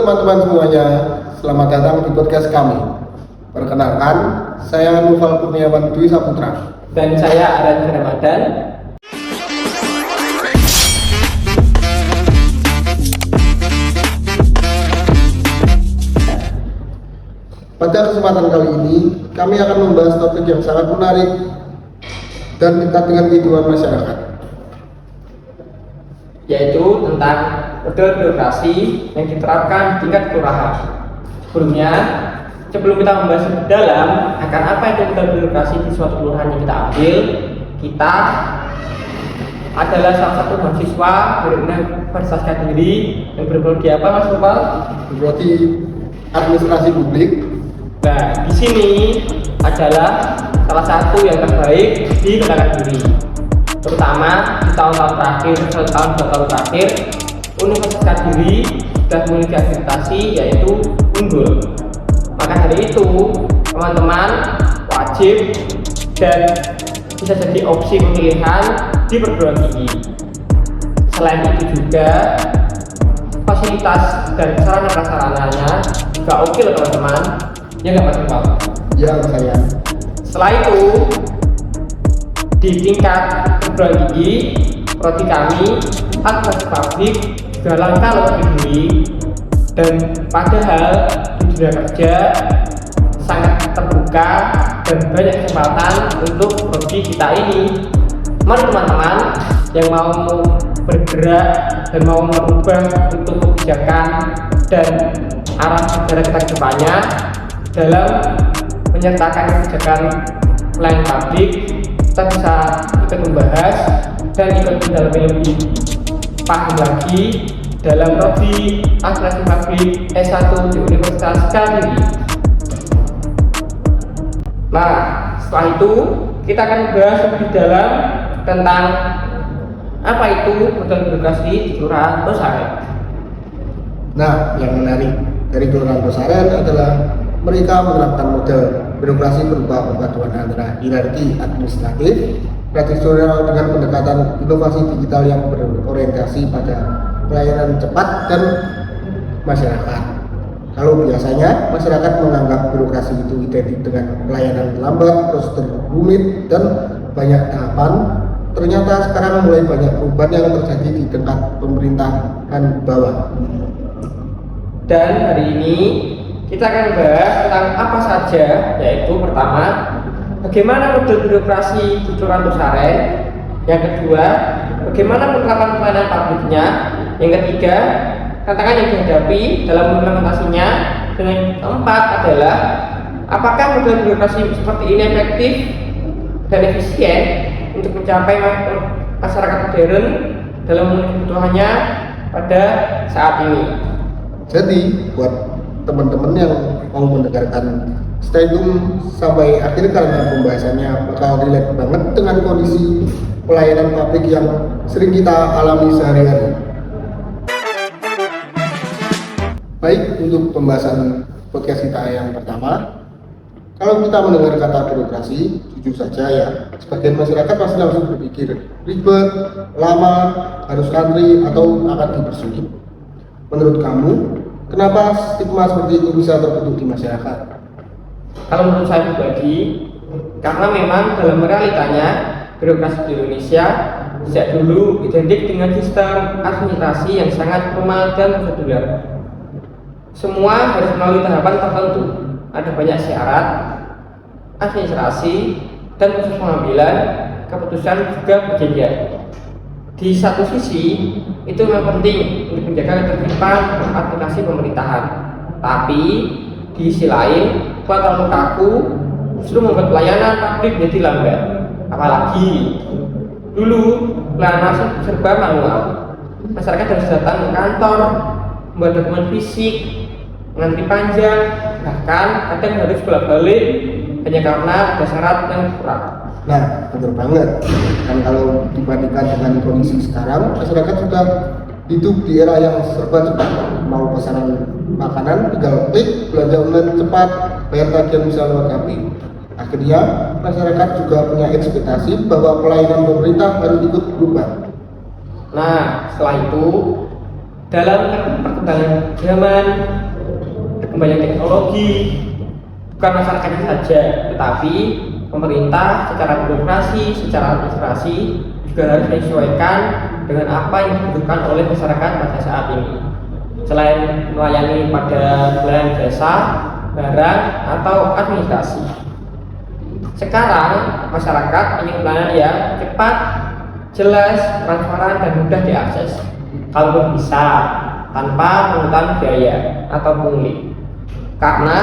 teman-teman semuanya, selamat datang di podcast kami. Perkenalkan, saya Noval Kurniawan Dwi Saputra. Dan saya Aran Ramadan. Pada kesempatan kali ini, kami akan membahas topik yang sangat menarik dan dekat dengan kehidupan masyarakat, Yaitu tentang model birokrasi yang diterapkan di tingkat kelurahan. Sebelum kita membahas lebih dalam akan apa itu model birokrasi di suatu kelurahan yang kita ambil, kita adalah salah satu mahasiswa dari Universitas Kediri yang berprodi apa, Mas Noval? berarti administrasi publik. Nah, di sini adalah salah satu yang terbaik di Kota Kediri. Terutama di tahun-tahun terakhir, 1 tahun 2 tahun terakhir, Universitas Kediri sudah memiliki akreditasi yaitu unggul. Maka dari itu, teman-teman wajib dan bisa jadi opsi pemilihan di perguruan tinggi. Selain itu juga fasilitas dan sarana prasarananya juga oke loh teman-teman. Ya nggak Mas Noval? Ya, saya. Setelah itu di tingkat perguruan tinggi, prodi kami administrasi publik sudah langka loh Kediri, dan padahal di dunia kerja sangat terbuka dan banyak kesempatan untuk prodi kita ini. Mari teman-teman yang mau bergerak dan mau merubah untuk kebijakan dan arah negara kita ke depannya dalam menyertakan kebijakan pelayanan publik, kita bisa ikut membahas dan ikut mendalami lebih paham lagi dalam prodi administrasi publik S1 di Universitas Kediri. Nah, setelah itu kita akan bahas lebih dalam tentang apa itu model birokrasi di Kelurahan Tosaren. Nah, yang menarik dari Kelurahan Tosaren adalah mereka menerapkan model birokrasi berupa perpaduan antara hierarki administratif tradisional dengan pendekatan inovasi digital yang berorientasi pada pelayanan cepat dan masyarakat. Kalau biasanya masyarakat menganggap birokrasi itu identik dengan pelayanan lambat, prosedur rumit, dan banyak tahapan, ternyata sekarang mulai banyak perubahan yang terjadi di tingkat pemerintahan bawah. Dan hari ini kita akan bahas tentang apa saja, yaitu pertama, bagaimana model birokrasi di Kelurahan Tosaren. Yang kedua, bagaimana penerapan pelayanan publiknya. Yang ketiga, tantangan yang dihadapi dalam implementasinya. Dan yang keempat adalah apakah model birokrasi seperti ini efektif dan efisien untuk mencapai masyarakat modern dalam memenuhi kebutuhannya pada saat ini. Jadi buat teman-teman yang mau mendengarkan stay tune sampai akhir karena pembahasannya bakal relate banget dengan kondisi pelayanan publik yang sering kita alami sehari-hari. Baik, untuk pembahasan podcast kita yang pertama, kalau kita mendengar kata birokrasi, jujur saja ya, sebagian masyarakat pasti langsung berpikir ribet, lama, harus antri, atau akan dipersulit. Menurut kamu, kenapa stigma seperti itu bisa terbentuk di masyarakat? Kalau menurut saya pribadi, karena memang dalam realitanya birokrasi di Indonesia sejak dulu identik dengan sistem administrasi yang sangat formal dan prosedural. Semua harus melalui tahapan tertentu. Ada banyak syarat, administrasi, dan proses pengambilan keputusan juga berjenjang. Di satu sisi, itu memang penting untuk menjaga ketertiban administrasi pemerintahan. Tapi di sisi lain, kalau terlalu kaku, justru membuat pelayanan publik menjadi lambat. Apalagi dulu pelayanan serba manual. Masyarakat harus datang ke kantor, membuat dokumen fisik, ngantri panjang, bahkan kadang harus bolak-balik hanya karena ada syarat yang kurang. Nah, betul banget. Kan kalau dibandingkan dengan kondisi sekarang, masyarakat sudah hidup di era yang serba cepat. Mau pesanan makanan tinggal klik, belanja online cepat, bayar tagihan bisa lewat HP. Akhirnya, masyarakat juga punya ekspektasi bahwa pelayanan pemerintah harus ikut berubah. Nah, setelah itu dalam perkembangan zaman, perkembangan teknologi, bukan masyarakatnya saja, tetapi pemerintah secara birokrasi, secara administrasi juga harus menyesuaikan dengan apa yang dibutuhkan oleh masyarakat pada saat ini. Selain melayani pada pelayanan jasa, barang, atau administrasi. Sekarang masyarakat ingin pelayanan yang cepat, jelas, transparan, dan mudah diakses. Kalaupun bisa, tanpa pungutan biaya atau pungli. Karena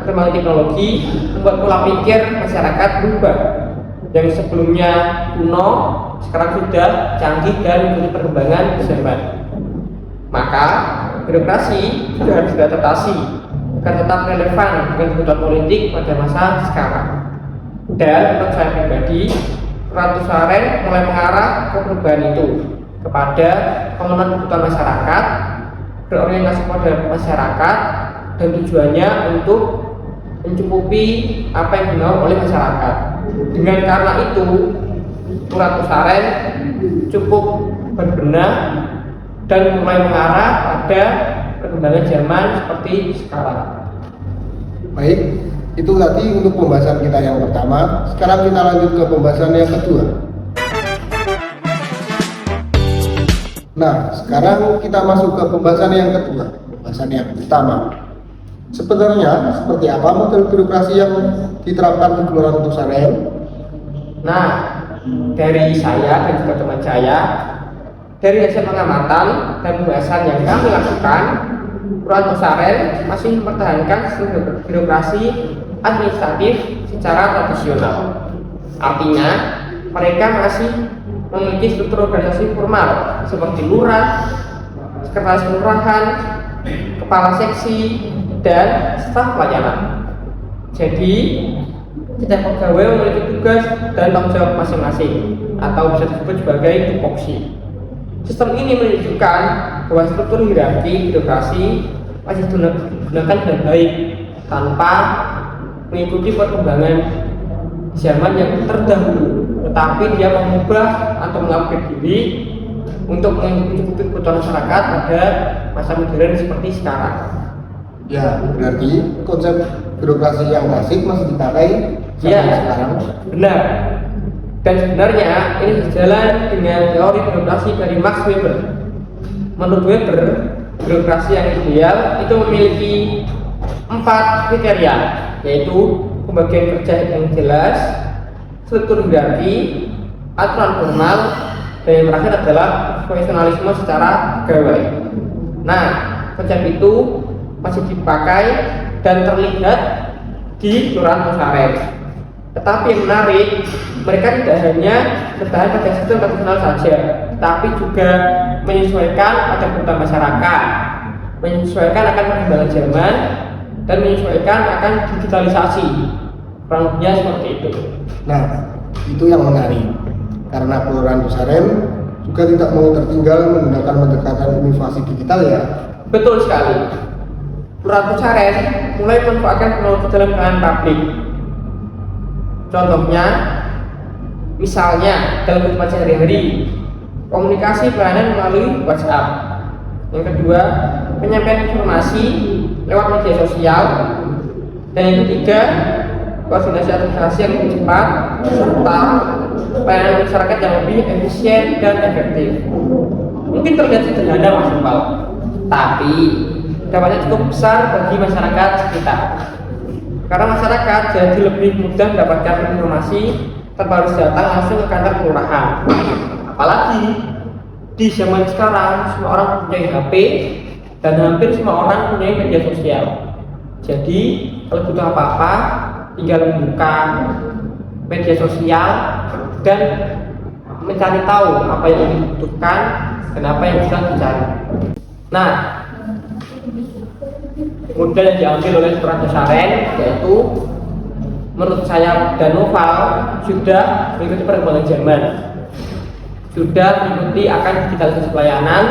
perkembangan teknologi membuat pola pikir masyarakat berubah. Yang sebelumnya kuno, sekarang sudah canggih dan mengikuti perkembangan zaman. Maka birokrasi juga harus diadaptasi agar tetap relevan dengan kebutuhan politik pada masa sekarang. Dan menurut saya pribadi, Ratu Saren mulai mengarah ke perubahan itu kepada pemenuhan kebutuhan masyarakat, berorientasi pada masyarakat, dan tujuannya untuk mencukupi apa yang dimau oleh masyarakat. Dengan karena itu, Ratu Saren cukup berbenah dan mulai mengarah pada perkembangan zaman seperti sekarang. Baik, itu tadi untuk pembahasan kita yang pertama. Sekarang kita lanjut ke pembahasan yang kedua. Nah, sekarang kita masuk ke pembahasan yang kedua. Pembahasan yang pertama. Sebenarnya seperti apa model birokrasi yang diterapkan di Kelurahan Tusaren? Nah, dari saya dan juga teman saya, dari hasil pengamatan dan pembahasan yang kami lakukan, Kelurahan Tusaren masih mempertahankan sistem birokrasi administratif secara tradisional. Artinya, mereka masih memiliki struktur organisasi formal seperti lurah, sekretaris kelurahan, kepala seksi, dan staf pelayanan. Jadi, setiap pegawai memiliki tugas dan tanggung jawab masing-masing, atau bisa disebut sebagai tupoksi. Sistem ini menunjukkan bahwa struktur hierarki birokrasi masih digunakan dengan baik tanpa mengikuti perkembangan zaman yang terdahulu, tetapi dia mengubah atau mengupgrade diri untuk mencukupi kebutuhan masyarakat pada masa modern seperti sekarang. Ya, berarti konsep birokrasi yang klasik masih dipakai sampai sekarang. Benar. Dan sebenarnya ini sejalan dengan teori birokrasi dari Max Weber. Menurut Weber, birokrasi yang ideal itu memiliki 4 kriteria, yaitu pembagian kerja yang jelas, struktur hierarki, aturan formal, dan yang terakhir adalah profesionalisme secara pegawai. Nah, konsep itu masih dipakai dan terlihat di Kelurahan Tusaren. Tetapi yang menarik, mereka tidak hanya bertahan pada sistem tradisional saja, tapi juga menyesuaikan pada kebutuhan masyarakat, menyesuaikan akan perkembangan zaman, dan menyesuaikan akan digitalisasi. Kurang lebihnya seperti itu. Nah, itu yang menarik. Karena Kelurahan Tusaren juga tidak mau tertinggal menggunakan pendekatan inovasi digital ya. Betul sekali. Kelurahan Tusaren mulai memanfaatkan teknologi dalam pelayanan publik. Contohnya, misalnya dalam kehidupan sehari-hari, komunikasi pelayanan melalui WhatsApp. Yang kedua, penyampaian informasi lewat media sosial. Dan yang ketiga, koordinasi administrasi yang lebih cepat serta pelayanan masyarakat yang lebih efisien dan efektif. Mungkin terlihat sederhana Mas Iqbal, tapi dampaknya cukup besar bagi masyarakat sekitar. Karena masyarakat jadi lebih mudah mendapatkan informasi tanpa harus datang langsung ke kantor kelurahan. Apalagi di zaman sekarang semua orang punya HP dan hampir semua orang punya media sosial. Jadi kalau butuh apa-apa tinggal membuka media sosial dan mencari tahu apa yang dibutuhkan dan apa yang bisa dicari. Nah, model yang diambil oleh Kelurahan Tusaren yaitu menurut saya dan Noval sudah mengikuti perkembangan zaman, sudah mengikuti akan digitalisasi pelayanan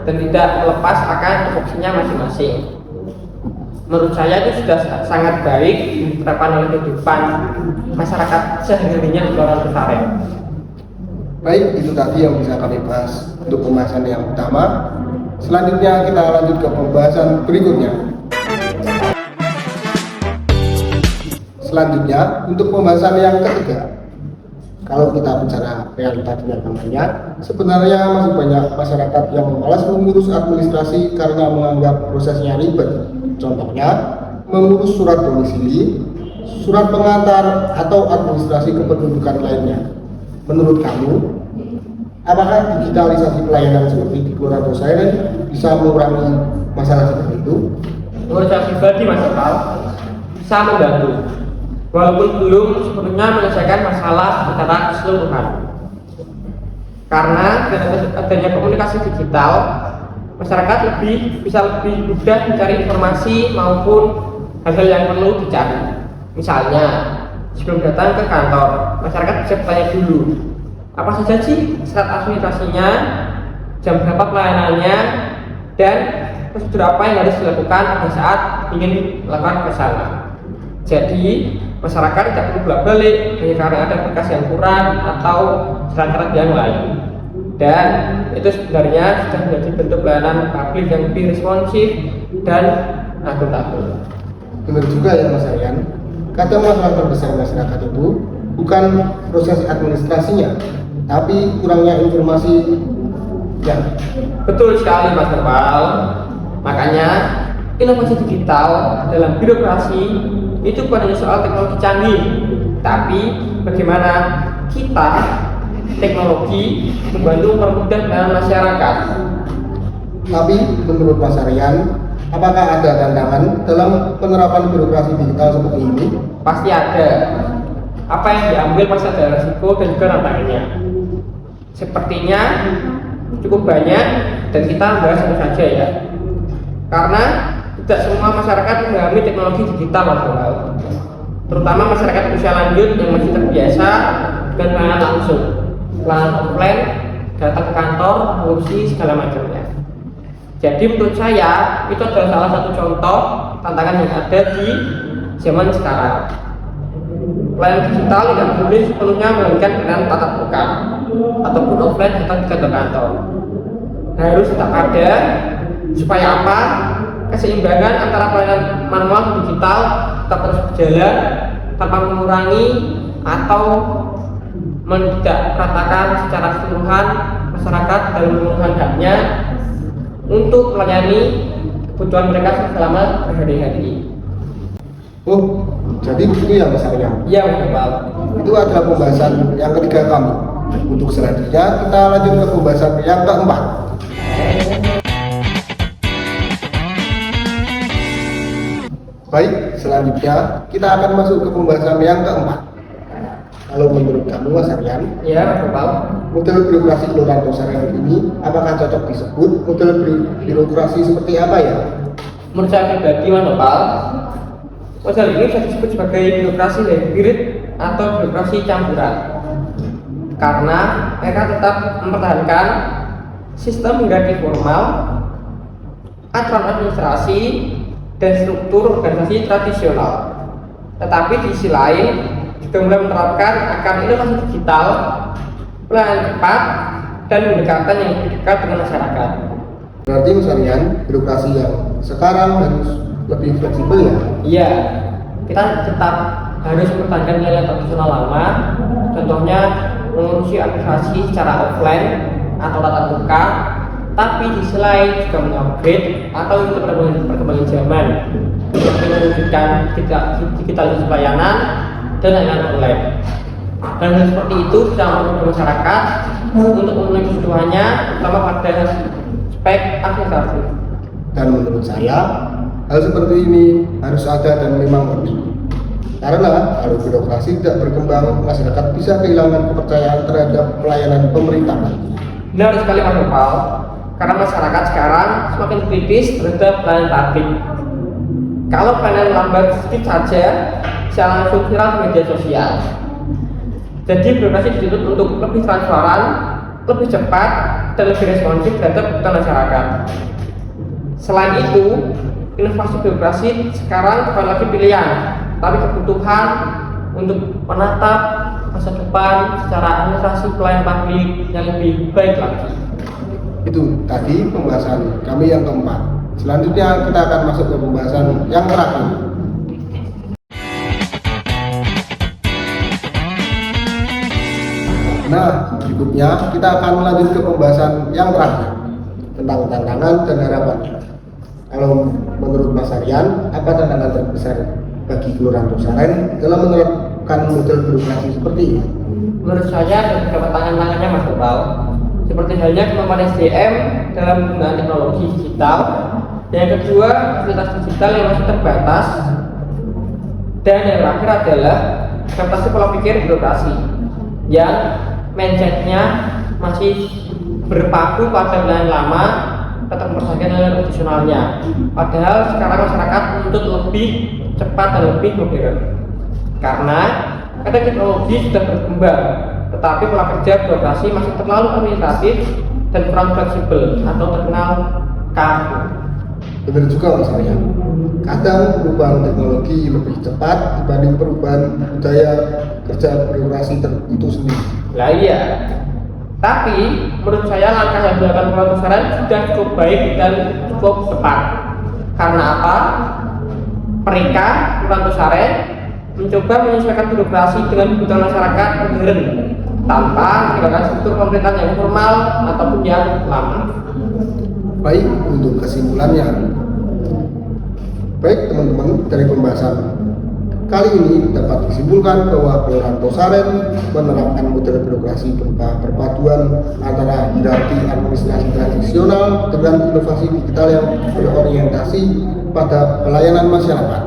dan tidak melepas akan tupoksinya masing-masing. Menurut saya itu sudah sangat baik diterapkan oleh kehidupan masyarakat sehari-harinya di Kelurahan Tusaren. Baik, itu tadi yang bisa kami bahas untuk pembahasan yang pertama. Selanjutnya kita lanjut ke pembahasan berikutnya. Selanjutnya untuk pembahasan yang ketiga, kalau kita bicara realita di lapangannya, sebenarnya masih banyak masyarakat yang malas mengurus administrasi karena menganggap prosesnya ribet. Contohnya, mengurus surat domisili, surat pengantar, atau administrasi kependudukan lainnya. Menurut kamu, apakah digitalisasi pelayanan seperti di Kelurahan Tosaren bisa mengurangi masalah seperti itu? Menurut saya pribadi, Mas Opal, bisa membantu, walaupun belum sepenuhnya menyelesaikan masalah secara keseluruhan. Karena dengan adanya komunikasi digital, masyarakat bisa lebih mudah mencari informasi maupun hal-hal yang perlu dicari. Misalnya, sebelum datang ke kantor, masyarakat bisa bertanya dulu, apa saja sih syarat administrasinya, jam berapa pelayanannya, dan prosedur apa yang harus dilakukan pada saat ingin melakukan ke sana. Jadi, masyarakat tidak perlu bolak-balik hanya karena ada berkas yang kurang atau syarat-syarat yang lain. Dan itu sebenarnya sudah menjadi bentuk pelayanan publik yang lebih responsif dan akuntabel. Benar juga ya Mas Aryan, kadang masalah terbesar masyarakat itu bukan proses administrasinya, tapi kurangnya informasi. Ya, Betul sekali Mas Nopal. Makanya inovasi digital dalam birokrasi itu bukan hanya soal teknologi canggih, tapi bagaimana kita teknologi membantu mempermudah pelayanan masyarakat. Tapi menurut Mas Aryan, apakah ada tantangan dalam penerapan birokrasi digital seperti ini? Pasti ada. Apa yang diambil pasti ada resiko dan juga tantangannya. Sepertinya cukup banyak dan kita bahas satu saja ya. Karena tidak semua masyarakat memahami teknologi digital, Mas Nopal. Terutama masyarakat usia lanjut yang masih terbiasa dengan pelayanan langsung, pelayanan offline, datang ke kantor, ngurusi segala macamnya. Jadi menurut saya itu adalah salah satu contoh tantangan yang ada di zaman sekarang. Pelayanan digital tidak boleh sepenuhnya menggantikan pelayanan tatap muka ataupun offline datang ke kantor. Harus tetap ada supaya apa? Keseimbangan antara pelayanan manual dan digital tetap terus berjalan tanpa mengurangi atau tidak meratakan secara keseluruhan masyarakat dalam pemenuhan haknya untuk melayani kebutuhan mereka selama berhari-hari. Oh, jadi begitu ya Mas Aryan? Ya, Pak. Itu adalah pembahasan yang ketiga kami. Untuk selanjutnya kita lanjut ke pembahasan yang keempat. Baik, selanjutnya kita akan masuk ke pembahasan yang keempat. Kalau menurut kamu Mas Aryan, Ya, Pak. model birokrasi Kelurahan Tosaren ini apakah cocok disebut model birokrasi seperti apa ya? Menurut saya pribadi, Mas Nopal, model ini bisa disebut sebagai birokrasi hybrid atau birokrasi campuran. Karena mereka tetap mempertahankan sistem hierarki formal, aturan administrasi, dan struktur organisasi tradisional. Tetapi di sisi lain juga mulai menerapkan akan inovasi digital, pelayanan cepat, dan pendekatan yang lebih dekat dengan masyarakat. Berarti Mas Aryan, birokrasi yang sekarang harus lebih fleksibel ya? Iya, kita tetap harus mempertahankan nilai tradisional lama, contohnya mengurusi administrasi secara offline atau tatap muka, tapi di sisi lain juga mengupgrade atau ikut perkembangan zaman seperti mewujudkan digitalisasi pelayanan dan layanan online. Dan hal seperti itu bisa membantu masyarakat untuk memenuhi kebutuhannya, terutama pada spek administrasi. Dan menurut saya, hal seperti ini harus ada dan memang penting. Karena kalau birokrasi tidak berkembang, masyarakat bisa kehilangan kepercayaan terhadap pelayanan pemerintah. Benar sekali Mas Nopal, karena masyarakat sekarang semakin kritis terhadap pelayanan publik. Kalau pelayanan lambat sedikit saja, bisa langsung viral di media sosial. Jadi birokrasi dituntut untuk lebih transparan, lebih cepat, dan lebih responsif terhadap kebutuhan masyarakat. Selain itu, inovasi birokrasi sekarang bukan lagi pilihan, tapi kebutuhan untuk menatap masa depan secara administrasi pelayanan publik yang lebih baik lagi. Itu tadi pembahasan kami yang keempat. Selanjutnya kita akan masuk ke pembahasan yang terakhir. Nah, berikutnya kita akan lanjut ke pembahasan yang terakhir tentang tantangan dan harapan. Kalau menurut Mas Aryan, apa tantangan terbesar bagi Kelurahan Tosaren dalam menerapkan model birokrasi seperti ini? Menurut saya ada beberapa tantangannya Mas Gopal, seperti halnya kemampuan SDM dalam penggunaan teknologi digital. Yang kedua, fasilitas digital yang masih terbatas. Dan yang terakhir adalah adaptasi pola pikir birokrasi yang mindsetnya masih berpaku pada pelayanan lama, tetap mempertahankan nilai tradisionalnya. Padahal sekarang masyarakat menuntut lebih cepat dan lebih modern. Karena teknologi sudah berkembang, tetapi pola kerja birokrasi masih terlalu administratif dan kurang fleksibel atau terkenal kaku. Benar juga Mas Aryan. Kadang perubahan teknologi lebih cepat dibanding perubahan budaya kerja birokrasi itu sendiri. Lah iya. Tapi menurut saya langkah yang dilakukan Kelurahan Tosaren sudah cukup baik dan cukup tepat. Karena apa? Mereka Kelurahan Tosaren mencoba menyesuaikan birokrasi dengan kebutuhan masyarakat modern tanpa menggunakan struktur pemerintahan yang formal ataupun yang lama. Baik, untuk kesimpulannya, baik teman-teman, dari pembahasan kali ini dapat disimpulkan bahwa Kelurahan Tosaren menerapkan model birokrasi berupa perpaduan antara hierarki administrasi tradisional dengan inovasi digital yang berorientasi pada pelayanan masyarakat.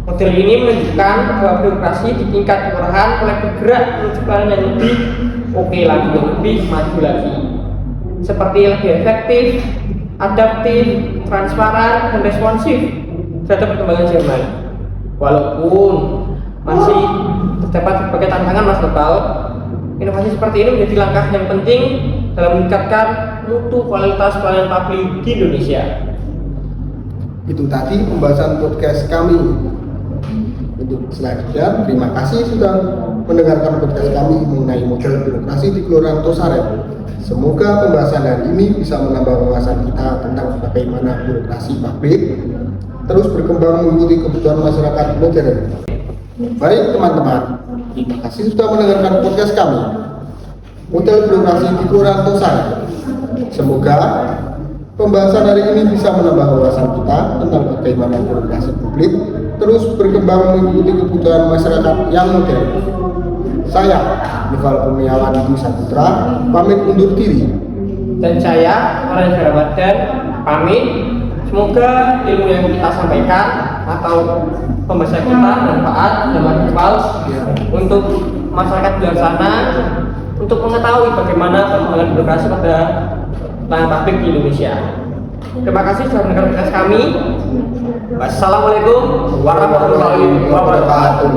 Model ini menunjukkan bahwa birokrasi di tingkat kelurahan mulai bergerak menuju pelayanan yang lebih oke lagi, yang lebih maju lagi, seperti lebih efektif, adaptif, transparan, dan responsif terhadap perkembangan zaman. Walaupun masih terdapat berbagai tantangan Mas Gopal, inovasi seperti ini menjadi langkah yang penting dalam meningkatkan mutu kualitas pelayanan publik di Indonesia. Itu tadi pembahasan podcast kami. Untuk selanjutnya, terima kasih sudah mendengarkan podcast kami mengenai model birokrasi di Kelurahan Tosaren. Semoga pembahasan hari ini bisa menambah wawasan kita tentang bagaimana birokrasi publik terus berkembang mengikuti kebutuhan masyarakat modern. Baik teman-teman, terima kasih sudah mendengarkan podcast kami model birokrasi di Kelurahan Tosaren. Semoga pembahasan hari ini bisa menambah wawasan kita tentang bagaimana birokrasi publik terus berkembang mengikuti kebutuhan masyarakat yang modern. Saya, Nival Kurniawan Dwi Saputra, pamit undur diri. Dan saya, Orang Ramadan, pamit. Semoga ilmu yang kita sampaikan atau pembahasan kita bermanfaat dan bermanfaat untuk masyarakat di luar sana untuk mengetahui bagaimana perkembangan birokrasi pada pelayanan publik di Indonesia. Terima kasih sudah mendengar podcast kami. Wassalamualaikum warahmatullahi wabarakatuh.